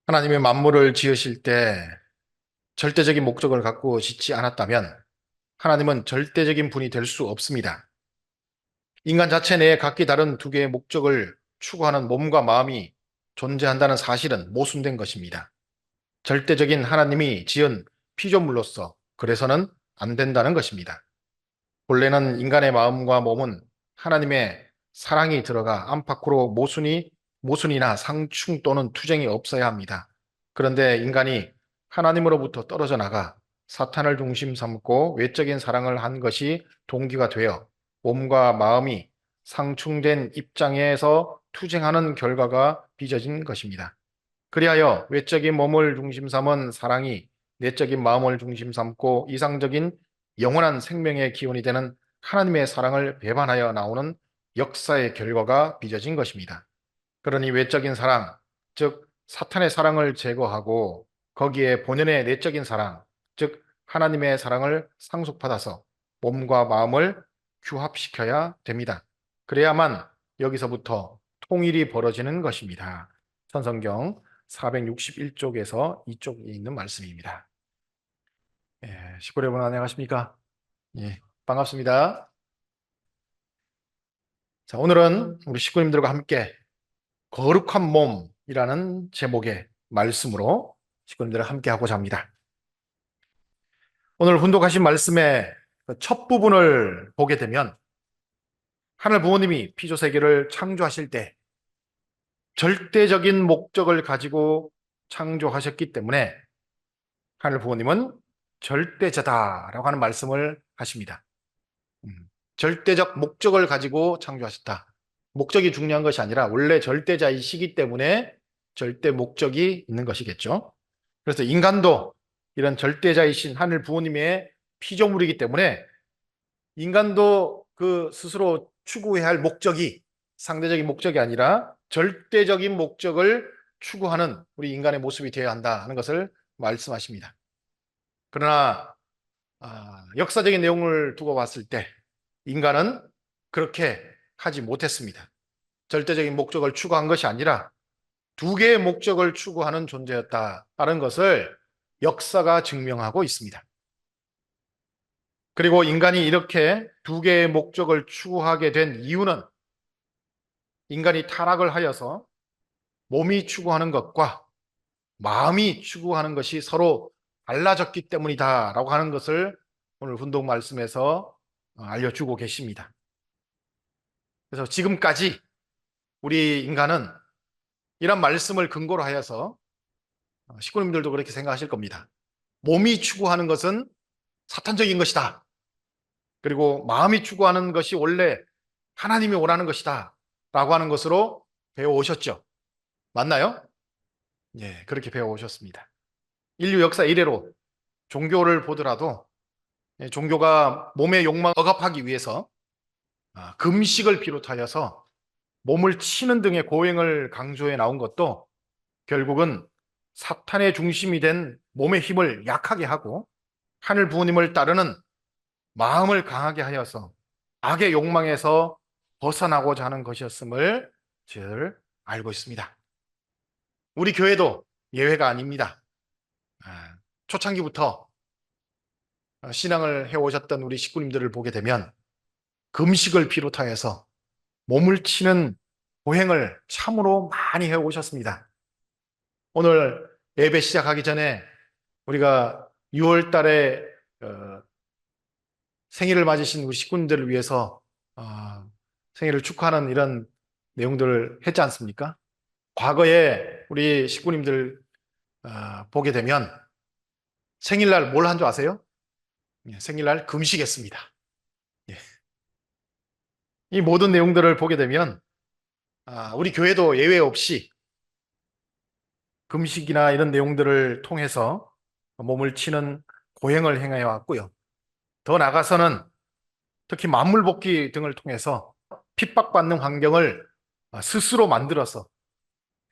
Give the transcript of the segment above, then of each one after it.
하나님의 만물을 지으실 때 절대적인 목적을 갖고 짓지 않았다면 하나님은 절대적인 분이 될 수 없습니다. 인간 자체 내에 각기 다른 두 개의 목적을 추구하는 몸과 마음이 존재한다는 사실은 모순된 것입니다. 절대적인 하나님이 지은 피조물로서 그래서는 안 된다는 것입니다. 본래는 인간의 마음과 몸은 하나님의 사랑이 들어가 안팎으로 모순이나 상충 또는 투쟁이 없어야 합니다. 그런데 인간이 하나님으로부터 떨어져 나가 사탄을 중심 삼고 외적인 사랑을 한 것이 동기가 되어 몸과 마음이 상충된 입장에서 투쟁하는 결과가 빚어진 것입니다. 그리하여 외적인 몸을 중심 삼은 사랑이 내적인 마음을 중심 삼고 이상적인 영원한 생명의 기원이 되는 하나님의 사랑을 배반하여 나오는 역사의 결과가 빚어진 것입니다. 그러니 외적인 사랑, 즉 사탄의 사랑을 제거하고 거기에 본연의 내적인 사랑, 즉 하나님의 사랑을 상속받아서 몸과 마음을 규합시켜야 됩니다. 그래야만 여기서부터 통일이 벌어지는 것입니다. 천성경 461쪽에서 이쪽에 있는 말씀입니다. 식구 여러분 안녕하십니까? 예, 반갑습니다. 자, 오늘은 우리 식구님들과 함께 거룩한 몸이라는 제목의 말씀으로 식구님들과 함께 하고자 합니다. 오늘 훈독하신 말씀의 첫 부분을 보게 되면 하늘 부모님이 피조세계를 창조하실 때 절대적인 목적을 가지고 창조하셨기 때문에 하늘 부모님은 절대자다라고 하는 말씀을 하십니다. 절대적 목적을 가지고 창조하셨다. 목적이 중요한 것이 아니라 원래 절대자이시기 때문에 절대 목적이 있는 것이겠죠. 그래서 인간도 이런 절대자이신 하늘 부모님의 피조물이기 때문에 인간도 그 스스로 추구해야 할 목적이 상대적인 목적이 아니라 절대적인 목적을 추구하는 우리 인간의 모습이 되어야 한다 하는 것을 말씀하십니다. 그러나 역사적인 내용을 두고 봤을 때 인간은 그렇게 하지 못했습니다. 절대적인 목적을 추구한 것이 아니라 두 개의 목적을 추구하는 존재였다는 것을 역사가 증명하고 있습니다. 그리고 인간이 이렇게 두 개의 목적을 추구하게 된 이유는 인간이 타락을 하여서 몸이 추구하는 것과 마음이 추구하는 것이 서로 달라졌기 때문이다라고 하는 것을 오늘 훈독 말씀에서 알려주고 계십니다. 그래서 지금까지 우리 인간은 이런 말씀을 근거로 하여서 식구님들도 그렇게 생각하실 겁니다. 몸이 추구하는 것은 사탄적인 것이다. 그리고 마음이 추구하는 것이 원래 하나님이 원하는 것이다. 라고 하는 것으로 배워오셨죠. 맞나요? 예, 그렇게 배워오셨습니다. 인류 역사 이래로 종교를 보더라도 종교가 몸의 욕망 억압하기 위해서 금식을 비롯하여서 몸을 치는 등의 고행을 강조해 나온 것도 결국은 사탄의 중심이 된 몸의 힘을 약하게 하고 하늘 부모님을 따르는 마음을 강하게 하여서 악의 욕망에서 벗어나고자 하는 것이었음을 늘 알고 있습니다. 우리 교회도 예외가 아닙니다. 초창기부터 신앙을 해오셨던 우리 식구님들을 보게 되면 금식을 비롯하여서 몸을 치는 고행을 참으로 많이 해오셨습니다. 오늘 예배 시작하기 전에 우리가 6월 달에 생일을 맞으신 우리 식구님들을 위해서 생일을 축하하는 이런 내용들을 했지 않습니까? 과거에 우리 식구님들 보게 되면 생일날 뭘 한 줄 아세요? 예, 생일날 금식했습니다. 예. 이 모든 내용들을 보게 되면 우리 교회도 예외 없이 금식이나 이런 내용들을 통해서 몸을 치는 고행을 행해 왔고요. 더 나아가서는 특히 만물복귀 등을 통해서 핍박받는 환경을 스스로 만들어서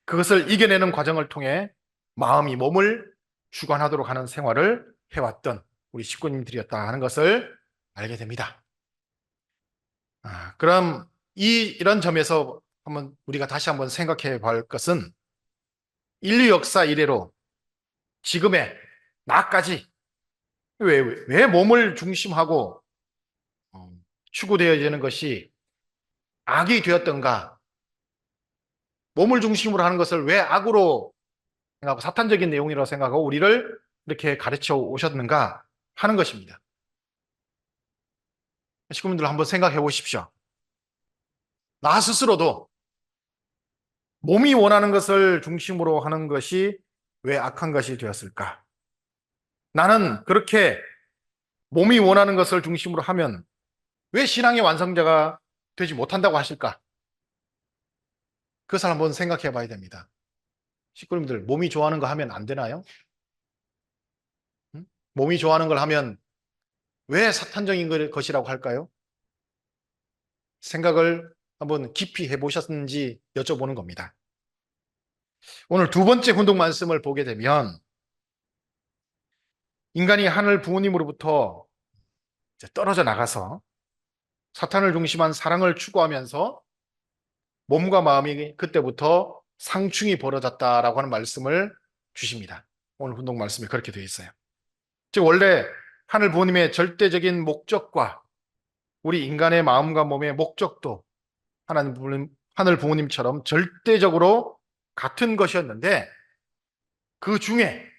그것을 이겨내는 과정을 통해 마음이 몸을 주관하도록 하는 생활을 해왔던 우리 식구님들이었다 하는 것을 알게 됩니다. 그럼 이런 점에서 한번 우리가 다시 한번 생각해 볼 것은 인류 역사 이래로 지금의 나까지 왜 몸을 중심하고 추구되어지는 것이 악이 되었던가? 몸을 중심으로 하는 것을 왜 악으로 생각하고 사탄적인 내용이라고 생각하고 우리를 이렇게 가르쳐 오셨는가 하는 것입니다. 식구분들 한번 생각해 보십시오. 나 스스로도 몸이 원하는 것을 중심으로 하는 것이 왜 악한 것이 되었을까? 나는 그렇게 몸이 원하는 것을 중심으로 하면 왜 신앙의 완성자가 되지 못한다고 하실까? 그것을 한번 생각해 봐야 됩니다. 식구님들, 몸이 좋아하는 거 하면 안 되나요? 응? 몸이 좋아하는 걸 하면 왜 사탄적인 것이라고 할까요? 생각을 한번 깊이 해보셨는지 여쭤보는 겁니다. 오늘 두 번째 훈독 말씀을 보게 되면 인간이 하늘 부모님으로부터 떨어져 나가서 사탄을 중심한 사랑을 추구하면서 몸과 마음이 그때부터 상충이 벌어졌다라고 하는 말씀을 주십니다. 오늘 훈독 말씀에 그렇게 되어 있어요. 즉 원래 하늘 부모님의 절대적인 목적과 우리 인간의 마음과 몸의 목적도 하늘 부모님처럼 절대적으로 같은 것이었는데 그 중에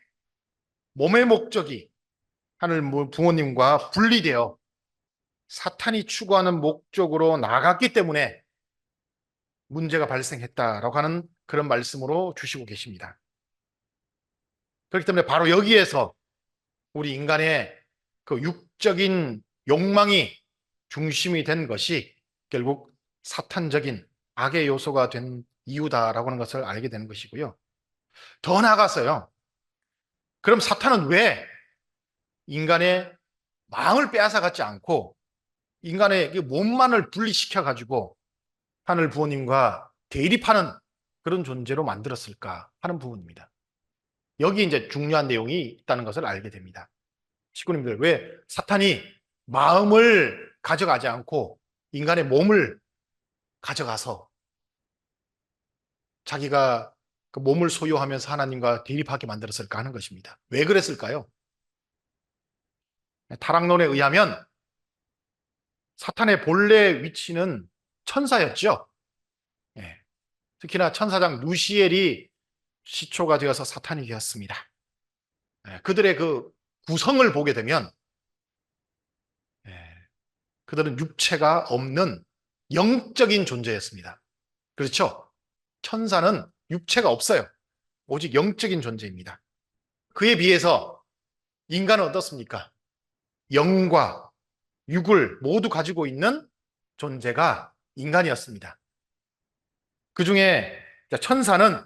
몸의 목적이 하늘 부모님과 분리되어 사탄이 추구하는 목적으로 나갔기 때문에 문제가 발생했다라고 하는 그런 말씀으로 주시고 계십니다. 그렇기 때문에 바로 여기에서 우리 인간의 그 육적인 욕망이 중심이 된 것이 결국 사탄적인 악의 요소가 된 이유다라고 하는 것을 알게 되는 것이고요. 더 나아가서요. 그럼 사탄은 왜 인간의 마음을 빼앗아가지 않고 인간의 몸만을 분리시켜 가지고 하늘 부모님과 대립하는 그런 존재로 만들었을까 하는 부분입니다. 여기 이제 중요한 내용이 있다는 것을 알게 됩니다. 식구님들, 왜 사탄이 마음을 가져가지 않고 인간의 몸을 가져가서 자기가 그 몸을 소유하면서 하나님과 대립하게 만들었을까 하는 것입니다. 왜 그랬을까요? 타락론에 의하면 사탄의 본래 위치는 천사였죠. 예. 특히나 천사장 루시엘이 시초가 되어서 사탄이 되었습니다. 예. 그들의 그 구성을 보게 되면 예. 그들은 육체가 없는 영적인 존재였습니다. 그렇죠? 천사는 육체가 없어요. 오직 영적인 존재입니다. 그에 비해서 인간은 어떻습니까? 영과 육을 모두 가지고 있는 존재가 인간이었습니다. 그 중에 천사는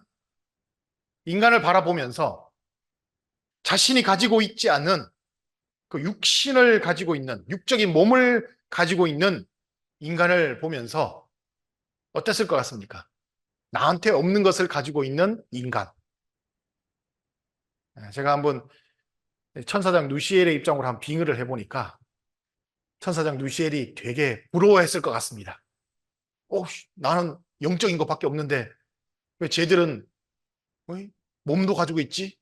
인간을 바라보면서 자신이 가지고 있지 않은 그 육신을 가지고 있는, 육적인 몸을 가지고 있는 인간을 보면서 어땠을 것 같습니까? 나한테 없는 것을 가지고 있는 인간. 제가 한번 천사장 누시엘의 입장으로 한번 빙의를 해보니까 천사장 누시엘이 되게 부러워했을 것 같습니다. 나는 영적인 것밖에 없는데 왜 쟤들은 몸도 가지고 있지?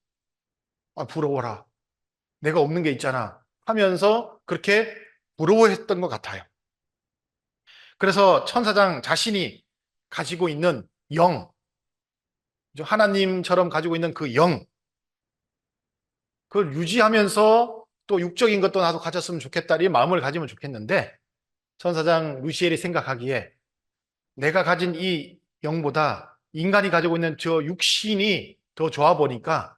부러워라. 내가 없는 게 있잖아. 하면서 그렇게 부러워했던 것 같아요. 그래서 천사장 자신이 가지고 있는 영, 하나님처럼 가지고 있는 그 영, 그걸 유지하면서 또 육적인 것도 나도 가졌으면 좋겠다, 이 마음을 가지면 좋겠는데 천사장 루시엘이 생각하기에 내가 가진 이 영보다 인간이 가지고 있는 저 육신이 더 좋아 보니까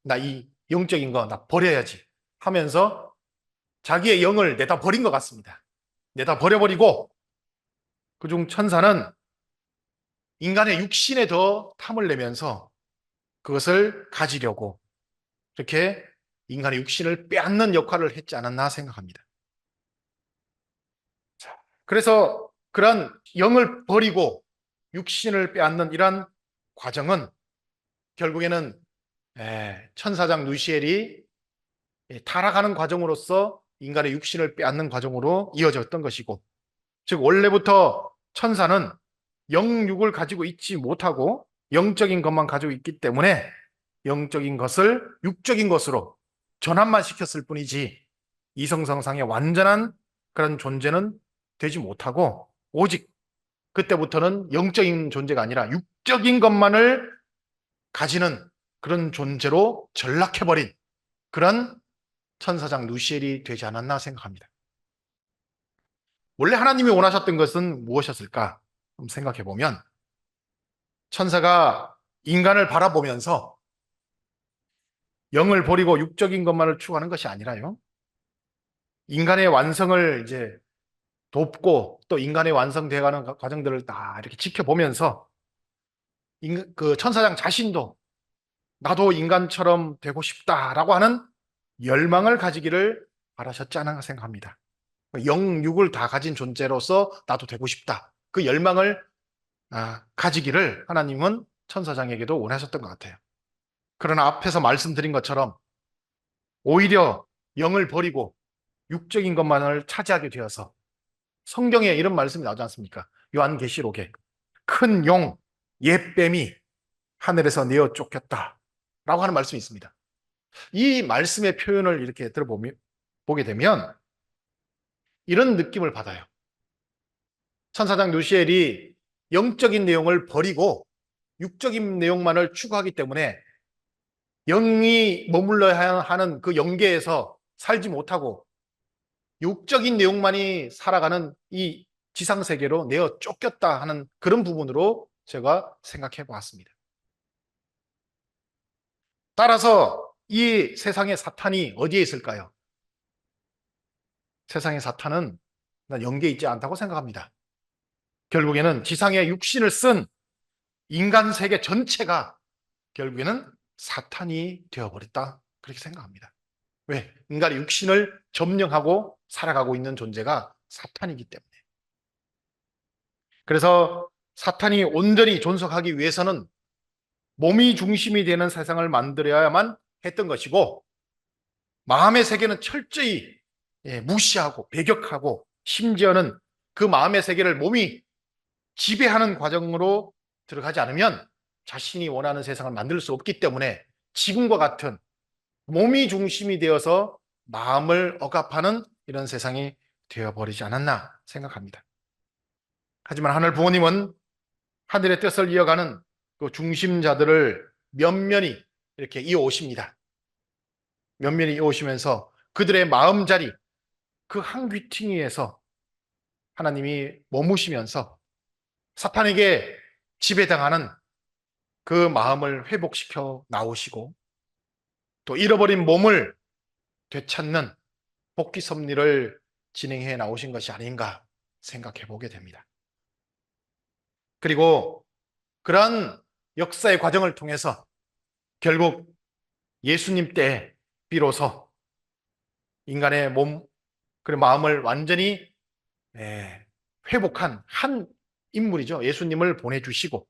나 이 영적인 거 나 버려야지 하면서 자기의 영을 내다 버린 것 같습니다. 내다 버려버리고 그중 천사는 인간의 육신에 더 탐을 내면서 그것을 가지려고 이렇게 인간의 육신을 빼앗는 역할을 했지 않았나 생각합니다. 그래서 그런 영을 버리고 육신을 빼앗는 이러한 과정은 결국에는 천사장 누시엘이 타락하는 과정으로서 인간의 육신을 빼앗는 과정으로 이어졌던 것이고, 즉 원래부터 천사는 영육을 가지고 있지 못하고 영적인 것만 가지고 있기 때문에 영적인 것을 육적인 것으로 전환만 시켰을 뿐이지 이성성상의 완전한 그런 존재는 되지 못하고 오직 그때부터는 영적인 존재가 아니라 육적인 것만을 가지는 그런 존재로 전락해버린 그런 천사장 누시엘이 되지 않았나 생각합니다. 원래 하나님이 원하셨던 것은 무엇이었을까? 한번 생각해 보면 천사가 인간을 바라보면서 영을 버리고 육적인 것만을 추구하는 것이 아니라요. 인간의 완성을 이제 돕고 또 인간의 완성되어가는 과정들을 다 이렇게 지켜보면서 그 천사장 자신도 나도 인간처럼 되고 싶다라고 하는 열망을 가지기를 바라셨지 않나 생각합니다. 영육을 다 가진 존재로서 나도 되고 싶다. 그 열망을 가지기를 하나님은 천사장에게도 원하셨던 것 같아요. 그러나 앞에서 말씀드린 것처럼 오히려 영을 버리고 육적인 것만을 차지하게 되어서 성경에 이런 말씀이 나오지 않습니까? 요한계시록에 큰 용, 옛뱀이 하늘에서 내어 쫓겼다 라고 하는 말씀이 있습니다. 이 말씀의 표현을 이렇게 보게 되면 이런 느낌을 받아요. 천사장 누시엘이 영적인 내용을 버리고 육적인 내용만을 추구하기 때문에 영이 머물러야 하는 그 영계에서 살지 못하고 육적인 내용만이 살아가는 이 지상세계로 내어 쫓겼다 하는 그런 부분으로 제가 생각해 보았습니다. 따라서 이 세상의 사탄이 어디에 있을까요? 세상의 사탄은 난 영계에 있지 않다고 생각합니다. 결국에는 지상의 육신을 쓴 인간 세계 전체가 결국에는 사탄이 되어버렸다. 그렇게 생각합니다. 왜? 인간의 육신을 점령하고 살아가고 있는 존재가 사탄이기 때문에. 그래서 사탄이 온전히 존속하기 위해서는 몸이 중심이 되는 세상을 만들어야만 했던 것이고 마음의 세계는 철저히 무시하고 배격하고 심지어는 그 마음의 세계를 몸이 지배하는 과정으로 들어가지 않으면 자신이 원하는 세상을 만들 수 없기 때문에 지금과 같은 몸이 중심이 되어서 마음을 억압하는 이런 세상이 되어버리지 않았나 생각합니다. 하지만 하늘 부모님은 하늘의 뜻을 이어가는 그 중심자들을 면면히 이렇게 이어오십니다. 면면히 이어오시면서 그들의 마음자리, 그 한 귀퉁이에서 하나님이 머무시면서 사탄에게 지배당하는 그 마음을 회복시켜 나오시고 또 잃어버린 몸을 되찾는 복귀 섭리를 진행해 나오신 것이 아닌가 생각해 보게 됩니다. 그리고 그러한 역사의 과정을 통해서 결국 예수님 때 비로소 인간의 몸, 그리고 마음을 완전히 회복한 한 인물이죠. 예수님을 보내주시고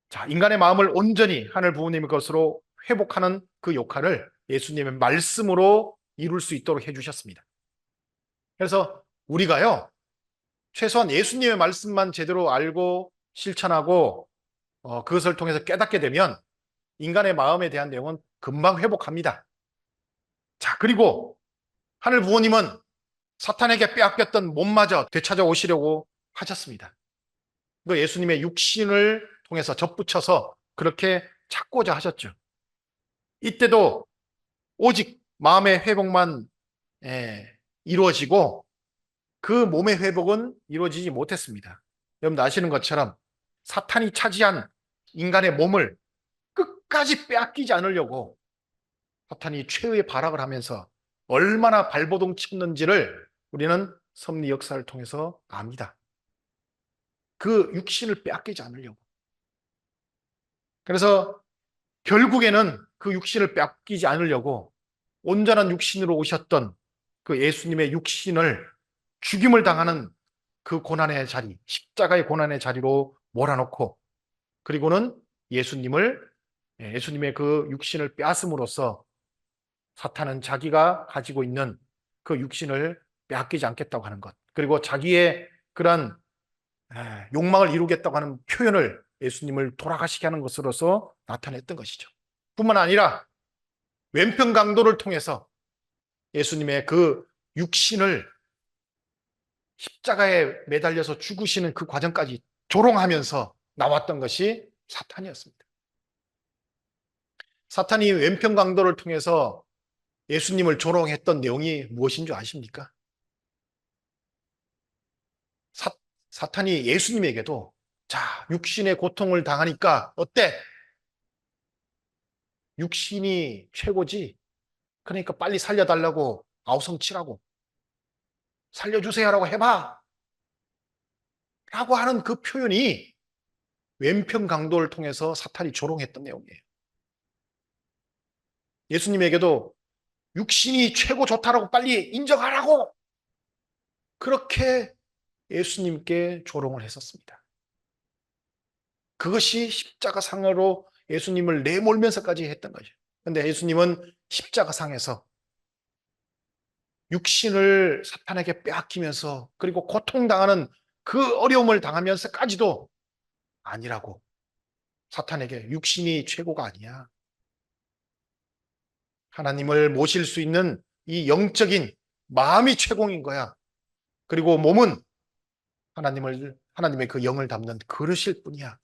자, 인간의 마음을 온전히 하늘 부모님의 것으로 회복하는 그 역할을 예수님의 말씀으로 이룰 수 있도록 해주셨습니다. 그래서 우리가요, 최소한 예수님의 말씀만 제대로 알고 실천하고 그것을 통해서 깨닫게 되면 인간의 마음에 대한 내용은 금방 회복합니다. 자, 그리고 하늘 부모님은 사탄에게 빼앗겼던 몸마저 되찾아 오시려고 하셨습니다. 그 예수님의 육신을 통해서 접붙여서 그렇게 찾고자 하셨죠. 이때도 오직 마음의 회복만 이루어지고 그 몸의 회복은 이루어지지 못했습니다. 여러분 아시는 것처럼 사탄이 차지한 인간의 몸을 끝까지 빼앗기지 않으려고 사탄이 최후의 발악을 하면서 얼마나 발버둥 쳤는지를 우리는 섭리 역사를 통해서 압니다. 그 육신을 빼앗기지 않으려고. 그래서 결국에는 그 육신을 빼앗기지 않으려고 온전한 육신으로 오셨던 그 예수님의 육신을 죽임을 당하는 그 고난의 자리, 십자가의 고난의 자리로 몰아넣고 그리고는 예수님의 그 육신을 빼앗음으로써 사탄은 자기가 가지고 있는 그 육신을 빼앗기지 않겠다고 하는 것, 그리고 자기의 그런 욕망을 이루겠다고 하는 표현을 예수님을 돌아가시게 하는 것으로서 나타냈던 것이죠. 뿐만 아니라 왼편 강도를 통해서 예수님의 그 육신을 십자가에 매달려서 죽으시는 그 과정까지 조롱하면서 나왔던 것이 사탄이었습니다. 사탄이 왼편 강도를 통해서 예수님을 조롱했던 내용이 무엇인 줄 아십니까? 사탄이 예수님에게도 자, 육신의 고통을 당하니까 어때? 육신이 최고지. 그러니까 빨리 살려달라고 아우성치라고 살려주세요라고 해봐 라고 하는 그 표현이 왼편 강도를 통해서 사탄이 조롱했던 내용이에요. 예수님에게도 육신이 최고 좋다라고 빨리 인정하라고 그렇게 예수님께 조롱을 했었습니다. 그것이 십자가상으로 예수님을 내몰면서까지 했던 거죠. 그런데 예수님은 십자가상에서 육신을 사탄에게 빼앗기면서 그리고 고통당하는 그 어려움을 당하면서까지도 아니라고, 사탄에게 육신이 최고가 아니야. 하나님을 모실 수 있는 이 영적인 마음이 최고인 거야. 그리고 몸은 하나님의 그 영을 담는 그릇일 뿐이야.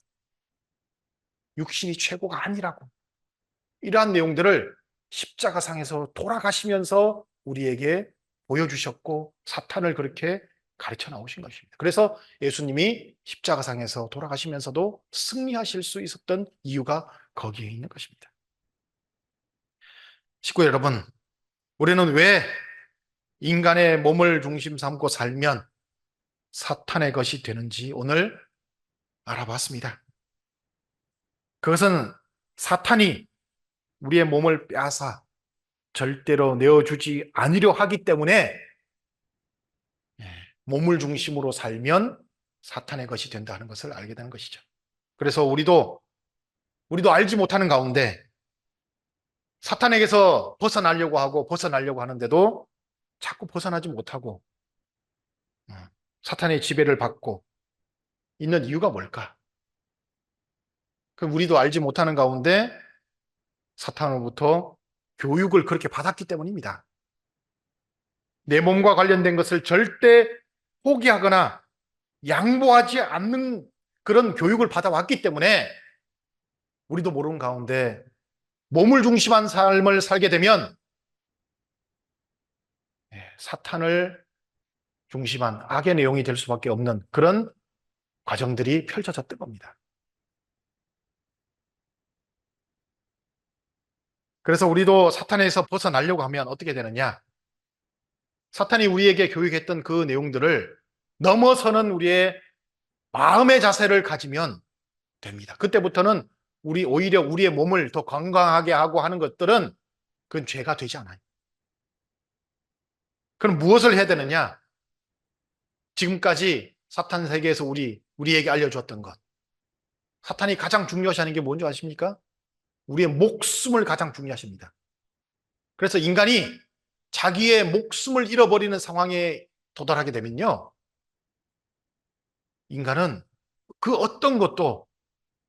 육신이 최고가 아니라고. 이러한 내용들을 십자가상에서 돌아가시면서 우리에게 보여주셨고 사탄을 그렇게 가르쳐 나오신 것입니다. 그래서 예수님이 십자가상에서 돌아가시면서도 승리하실 수 있었던 이유가 거기에 있는 것입니다. 식구 여러분, 우리는 왜 인간의 몸을 중심 삼고 살면 사탄의 것이 되는지 오늘 알아봤습니다. 그것은 사탄이 우리의 몸을 빼앗아 절대로 내어주지 않으려 하기 때문에 몸을 중심으로 살면 사탄의 것이 된다는 것을 알게 되는 것이죠. 그래서 우리도 알지 못하는 가운데 사탄에게서 벗어나려고 하는데도 자꾸 벗어나지 못하고 사탄의 지배를 받고 있는 이유가 뭘까? 그럼 우리도 알지 못하는 가운데 사탄으로부터 교육을 그렇게 받았기 때문입니다. 내 몸과 관련된 것을 절대 포기하거나 양보하지 않는 그런 교육을 받아왔기 때문에 우리도 모르는 가운데 몸을 중심한 삶을 살게 되면 사탄을 중심한 악의 내용이 될 수밖에 없는 그런 과정들이 펼쳐졌던 겁니다. 그래서 우리도 사탄에서 벗어나려고 하면 어떻게 되느냐? 사탄이 우리에게 교육했던 그 내용들을 넘어서는 우리의 마음의 자세를 가지면 됩니다. 그때부터는 오히려 우리의 몸을 더 건강하게 하고 하는 것들은 그건 죄가 되지 않아요. 그럼 무엇을 해야 되느냐? 지금까지 사탄 세계에서 우리에게 알려주었던 것. 사탄이 가장 중요시하는 게 뭔지 아십니까? 우리의 목숨을 가장 중요하십니다. 그래서 인간이 자기의 목숨을 잃어버리는 상황에 도달하게 되면요, 인간은 그 어떤 것도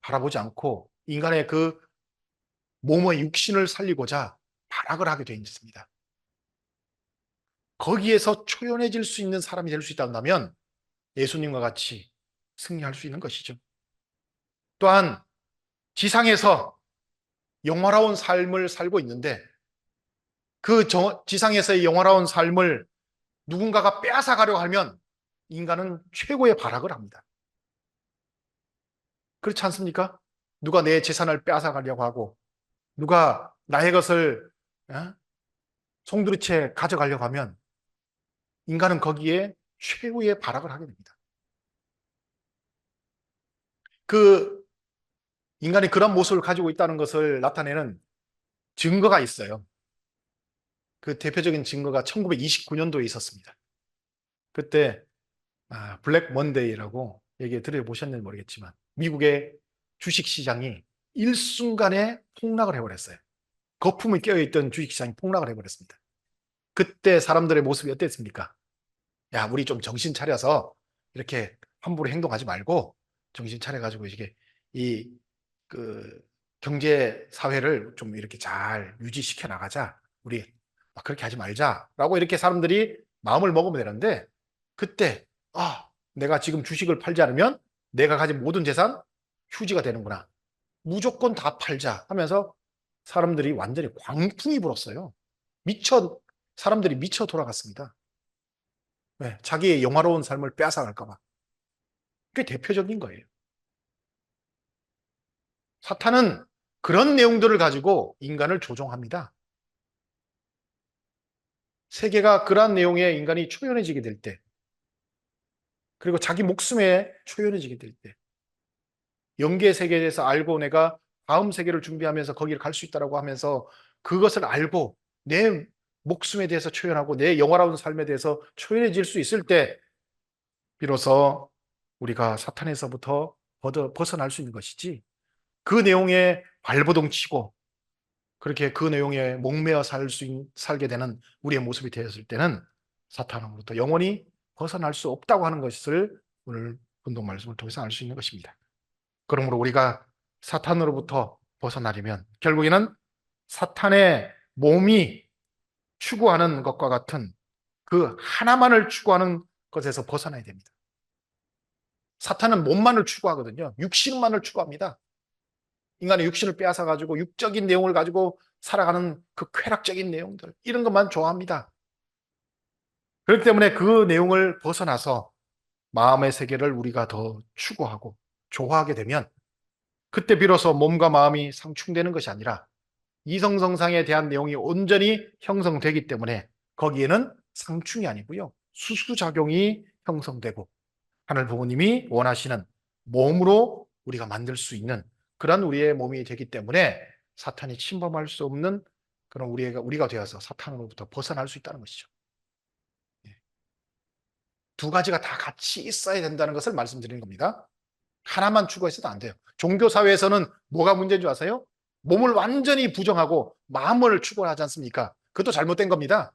바라보지 않고 인간의 그 몸의 육신을 살리고자 발악을 하게 되어 있습니다. 거기에서 초연해질 수 있는 사람이 될 수 있다면 예수님과 같이 승리할 수 있는 것이죠. 또한 지상에서 영화로운 삶을 살고 있는데 그 지상에서의 영화로운 삶을 누군가가 빼앗아가려고 하면 인간은 최고의 발악을 합니다. 그렇지 않습니까? 누가 내 재산을 빼앗아가려고 하고 누가 나의 것을 송두리째 가져가려고 하면 인간은 거기에 최후의 발악을 하게 됩니다. 그 인간이 그런 모습을 가지고 있다는 것을 나타내는 증거가 있어요. 그 대표적인 증거가 1929년도에 있었습니다. 그때 블랙 먼데이라고 얘기 들어보셨는지 모르겠지만 미국의 주식시장이 일순간에 폭락을 해버렸어요. 거품이 깨어있던 주식시장이 폭락을 해버렸습니다. 그때 사람들의 모습이 어땠습니까? 야, 우리 좀 정신 차려서 이렇게 함부로 행동하지 말고 정신 차려가지고 이 그 경제 사회를 좀 이렇게 잘 유지시켜 나가자. 우리 막 그렇게 하지 말자라고 이렇게 사람들이 마음을 먹으면 되는데, 그때 내가 지금 주식을 팔지 않으면 내가 가진 모든 재산 휴지가 되는구나. 무조건 다 팔자 하면서 사람들이 완전히 광풍이 불었어요. 미쳐 사람들이 미쳐 돌아갔습니다. 왜? 자기의 영화로운 삶을 빼앗아갈까 봐. 그게 대표적인 거예요. 사탄은 그런 내용들을 가지고 인간을 조종합니다. 세계가 그러한 내용에 인간이 초연해지게 될 때, 그리고 자기 목숨에 초연해지게 될 때, 영계 세계에 대해서 알고 내가 다음 세계를 준비하면서 거기를 갈 수 있다고 하면서 그것을 알고 내 목숨에 대해서 초연하고 내 영화로운 삶에 대해서 초연해질 수 있을 때 비로소 우리가 사탄에서부터 벗어날 수 있는 것이지, 그 내용에 발버둥 치고 그렇게 그 내용에 목매어 살게 되는 우리의 모습이 되었을 때는 사탄으로부터 영원히 벗어날 수 없다고 하는 것을 오늘 본동 말씀을 통해서 알 수 있는 것입니다. 그러므로 우리가 사탄으로부터 벗어나려면 결국에는 사탄의 몸이 추구하는 것과 같은 그 하나만을 추구하는 것에서 벗어나야 됩니다. 사탄은 몸만을 추구하거든요. 육신만을 추구합니다. 인간의 육신을 빼앗아 가지고 육적인 내용을 가지고 살아가는 그 쾌락적인 내용들, 이런 것만 좋아합니다. 그렇기 때문에 그 내용을 벗어나서 마음의 세계를 우리가 더 추구하고 좋아하게 되면 그때 비로소 몸과 마음이 상충되는 것이 아니라 이성성상에 대한 내용이 온전히 형성되기 때문에 거기에는 상충이 아니고요, 수수작용이 형성되고 하늘 부모님이 원하시는 몸으로 우리가 만들 수 있는 그런 우리의 몸이 되기 때문에 사탄이 침범할 수 없는 그런 우리가 되어서 사탄으로부터 벗어날 수 있다는 것이죠. 두 가지가 다 같이 있어야 된다는 것을 말씀드리는 겁니다. 하나만 추구해서도 안 돼요. 종교사회에서는 뭐가 문제인 줄 아세요? 몸을 완전히 부정하고 마음을 추구하지 않습니까? 그것도 잘못된 겁니다.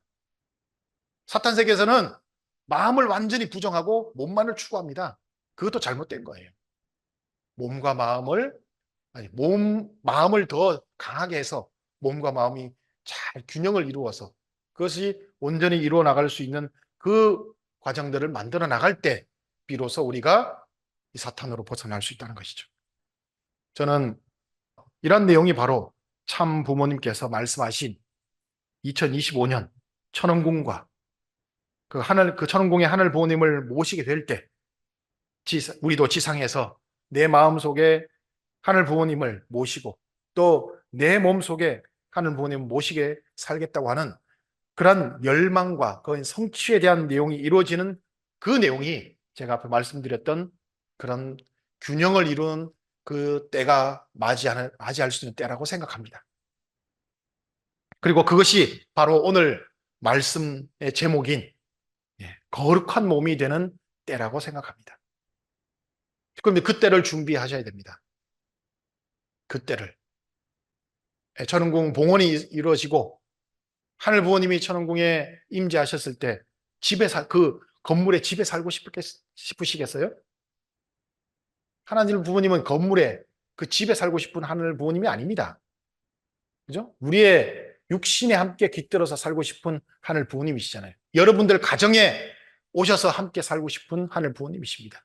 사탄 세계에서는 마음을 완전히 부정하고 몸만을 추구합니다. 그것도 잘못된 거예요. 몸과 마음을 마음을 더 강하게 해서 몸과 마음이 잘 균형을 이루어서 그것이 온전히 이루어 나갈 수 있는 그 과정들을 만들어 나갈 때 비로소 우리가 이 사탄으로 벗어날 수 있다는 것이죠. 저는 이런 내용이 바로 참 부모님께서 말씀하신 2025년 천원궁과 그 천원궁의 하늘 부모님을 모시게 될 때 우리도 지상에서 내 마음속에 하늘 부모님을 모시고 또 내 몸속에 하늘 부모님을 모시게 살겠다고 하는 그런 열망과 그 성취에 대한 내용이 이루어지는 그 내용이 제가 앞에 말씀드렸던 그런 균형을 이루는 그 때가 맞이할 수 있는 때라고 생각합니다. 그리고 그것이 바로 오늘 말씀의 제목인 거룩한 몸이 되는 때라고 생각합니다. 그런데 그 때를 준비하셔야 됩니다. 그 때를. 천운궁 봉헌이 이루어지고 하늘 부모님이 천운궁에 임재하셨을 때 그 건물에 집에 살고 싶으시겠어요? 하나님 부모님은 건물에 그 집에 살고 싶은 하늘 부모님이 아닙니다. 그죠? 우리의 육신에 함께 깃들어서 살고 싶은 하늘 부모님이시잖아요. 여러분들 가정에 오셔서 함께 살고 싶은 하늘 부모님이십니다.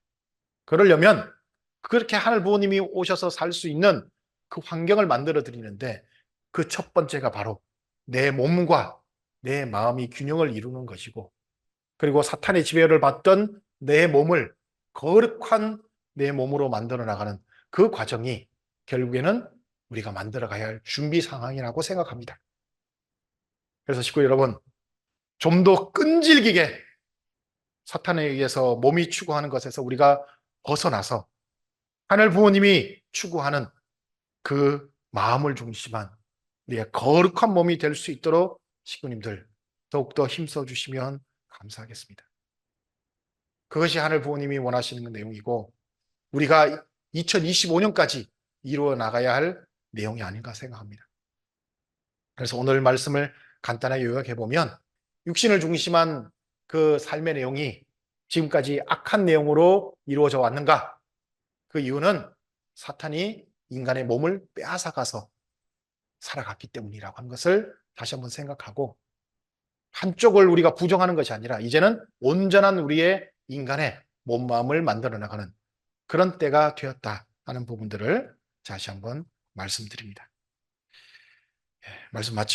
그러려면 그렇게 하늘 부모님이 오셔서 살 수 있는 그 환경을 만들어 드리는데 그 첫 번째가 바로 내 몸과 내 마음이 균형을 이루는 것이고, 그리고 사탄의 지배를 받던 내 몸을 거룩한 내 몸으로 만들어 나가는 그 과정이 결국에는 우리가 만들어 가야 할 준비 상황이라고 생각합니다. 그래서 식구 여러분, 좀 더 끈질기게 사탄에 의해서 몸이 추구하는 것에서 우리가 벗어나서 하늘 부모님이 추구하는 그 마음을 중심한 우리의 거룩한 몸이 될 수 있도록 식구님들 더욱더 힘써 주시면 감사하겠습니다. 그것이 하늘 부모님이 원하시는 내용이고 우리가 2025년까지 이루어 나가야 할 내용이 아닌가 생각합니다. 그래서 오늘 말씀을 간단하게 요약해 보면 육신을 중심한 그 삶의 내용이 지금까지 악한 내용으로 이루어져 왔는가? 그 이유는 사탄이 인간의 몸을 빼앗아가서 살아갔기 때문이라고 하는 것을 다시 한번 생각하고, 한쪽을 우리가 부정하는 것이 아니라 이제는 온전한 우리의 인간의 몸, 마음을 만들어 나가는 그런 때가 되었다 하는 부분들을 다시 한번 말씀드립니다. 말씀 마치